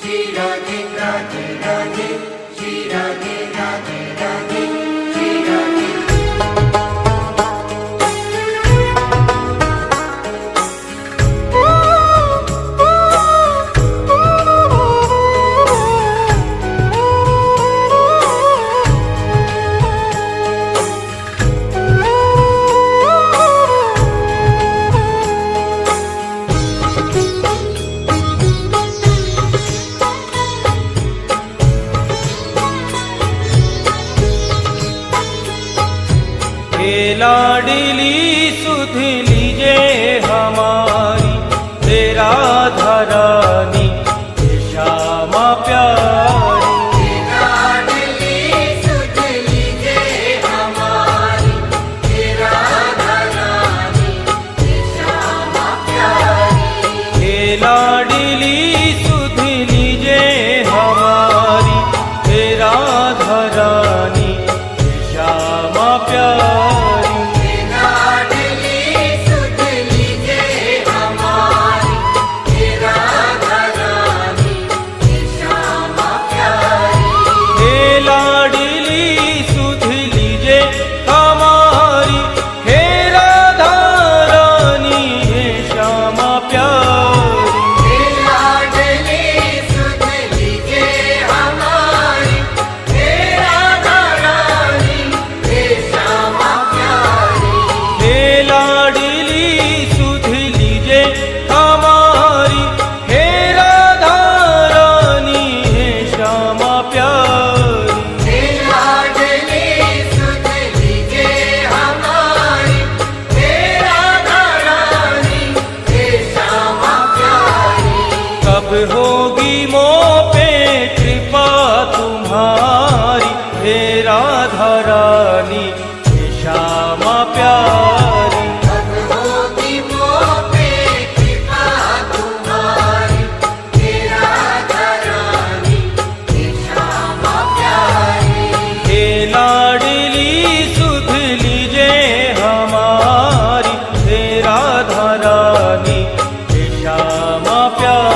श्री राधे राधे राधे, श्री राधे राधे राधे, श्री राधे। लाडली सुध लीजे हमारी तेरा धरानी श्यामा प्यारी। लाडली सुध लीजे हमारी तेरा धरानी श्यामा प्यारी। लाडली सुध लीजे हमारी तेरा धरानी श्यामा प्यारी। होगी मोह पे कृपा तुम्हारी हे राधा रानी श्यामा प्यारी। अब होगी मोह पे कृपा तुम्हारी हे राधा रानी श्यामा प्यारी। हे लाडली सुध लीजे हमारी हे राधा रानी श्यामा प्यारी।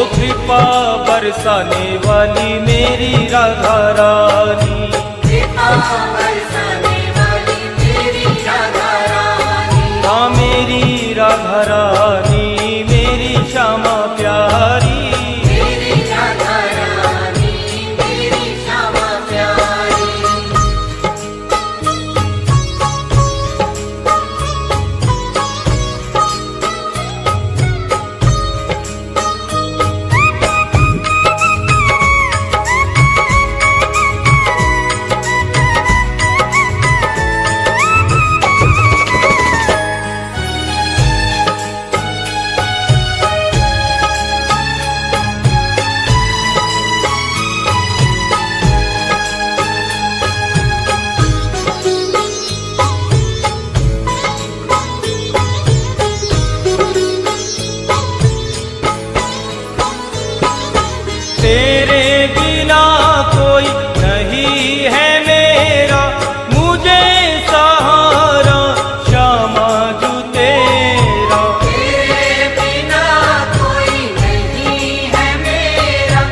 कृपा बरसाने वाली मेरी राधा रानी, कृपा बरसाने वाली मेरी राधा रानी। हाँ मेरी राधा रानी मेरी श्यामा प्यारी। मेरी राधा रानी मेरी श्यामा प्यारी। तेरे बिना कोई नहीं है मेरा मुझे सहारा श्यामा जू तेरा। तेरे बिना कोई नहीं है मेरा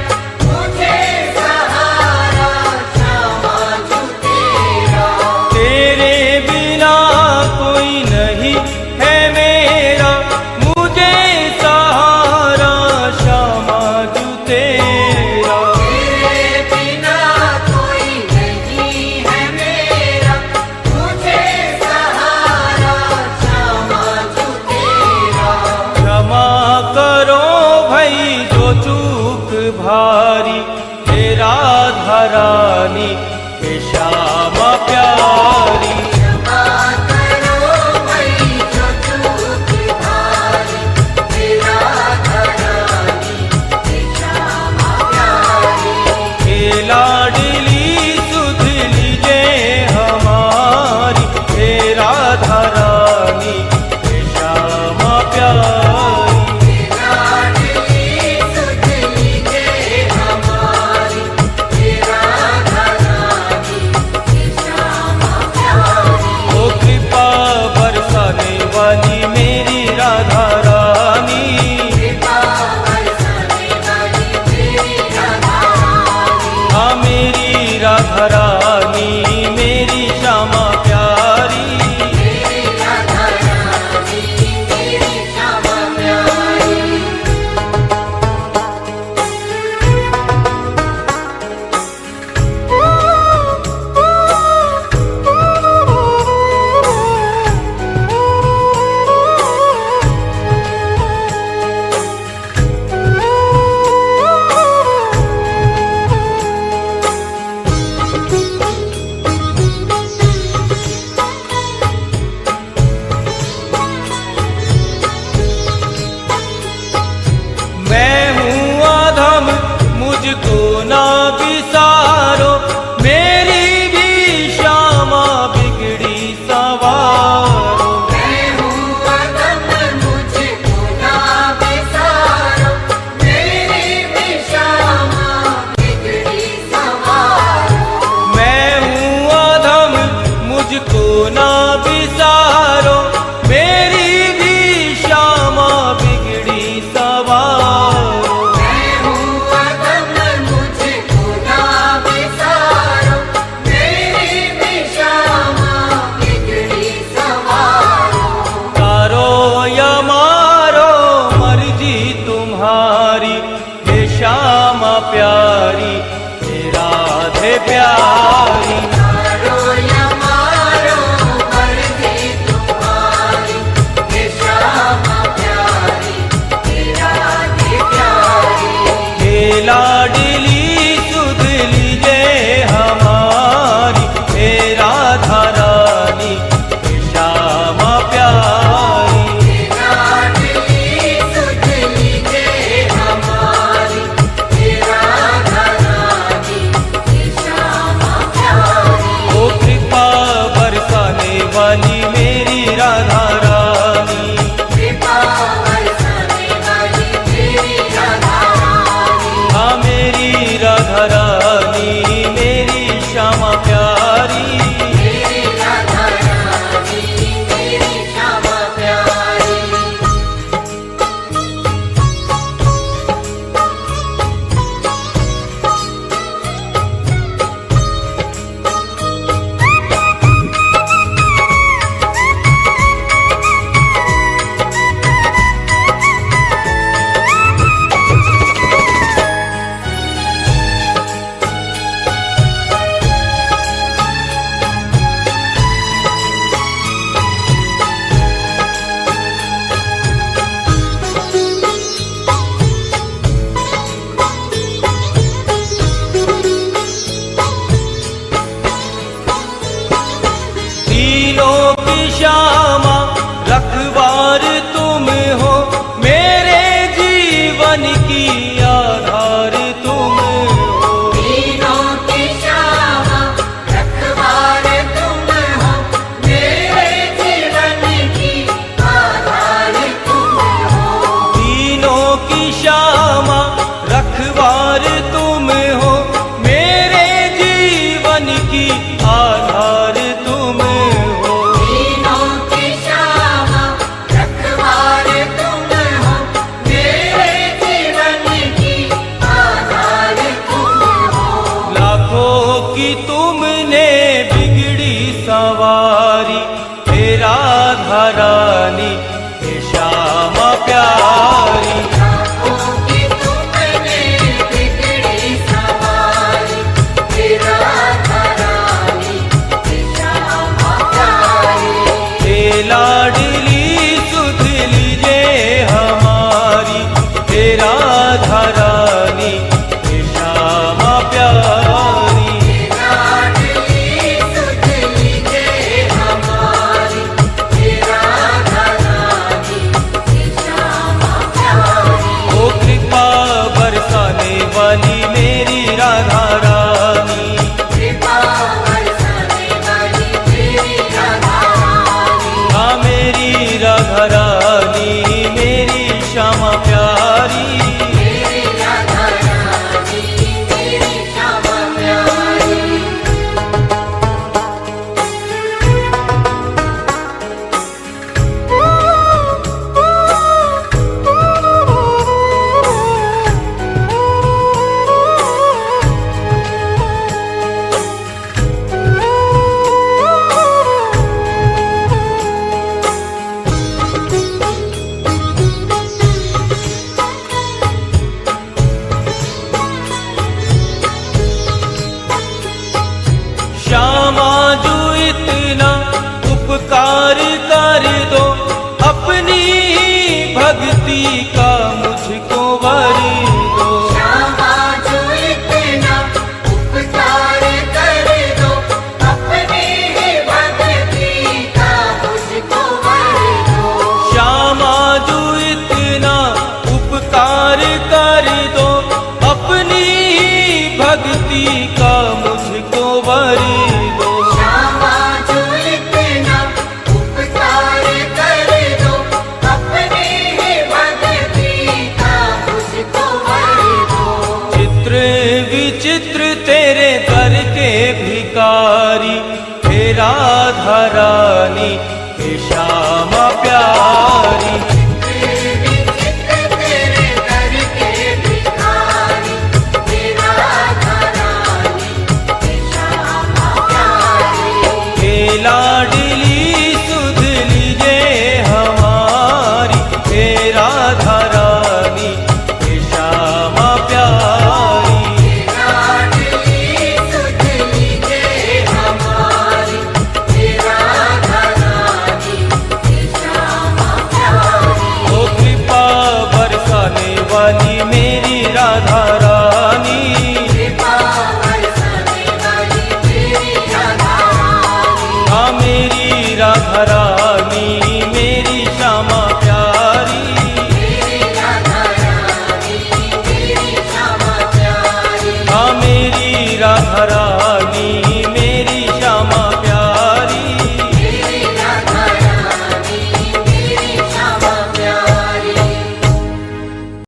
मुझे सहारा श्यामा जू तेरा। तेरे बिना कोई नहीं है मेरा मुझे सहारा श्यामा जू तेरा। तेरे बिना कोई नहीं है मेरा मुझे सहारा श्यामा जू तेरा। क्षमा करो भई जो चूक भारी हे राधा रानी हे श्यामा प्यारी। क्षमा करो भई जो चूक भारी हे राधा रानी हे श्यामा प्यारी। हे लाडली सुध लीजे हमारी हे राधा रानी हे श्यामा प्यारी। लाडली सुध लीजे हमारी हे राधा रानी प्यारी। मेरी राधा रानी मेरी श्यामा प्यारी। तीनों की श्यामा रखवार तुम हो, मेरे जीवन की आधार तुम हो। तीनों की श्यामा रखवार तुम हो, मेरे जीवन की आधार तुम हो। तीनों की श्यामा रखवार तुम हो, मेरे जीवन की आधार तुम हो। तीनों की श्यामा रखवार तुम हो, मेरे जीवन की आधार तुम हो। लाखों की तुमने बिगड़ी सवारी, हे राधा रानी हे श्यामा प्यारी। लाखों की तुमने बिगड़ी सवारी, हे राधा रानी हे श्यामा प्यारी। हे लाडली सुध लीजे हमारी, हे राधा रानी हे श्यामा प्यारी। लाडली सुध लीजे हमारी, हे राधा रानी हे श्यामा प्यारी। ओ कृपा बरसाने वाली मेरी राधा रानी, कृपा बरसाने वाली मेरी राधा रानी। हाँ मेरी राधा रानी मेरी श्यामा प्यारी। मेरी राधा रानी मेरी श्यामा प्यारी। श्यामा जो इतना उपकार कर दो, अपनी भक्ति का मुझको वर दो। श्यामा जो इतना उपकार कर दो, अपनी ही भक्ति का मुझको वर दो। श्यामा जो इतना उपकार कर दो, अपनी भक्ति का मुझको वर दो। श्यामा जो इतना उपकार कर दो, अपनी ही भक्ति का मुझको वर दो। चित्र विचित्र तेरे दर के भिकारी, हे राधा रानी हे श्यामा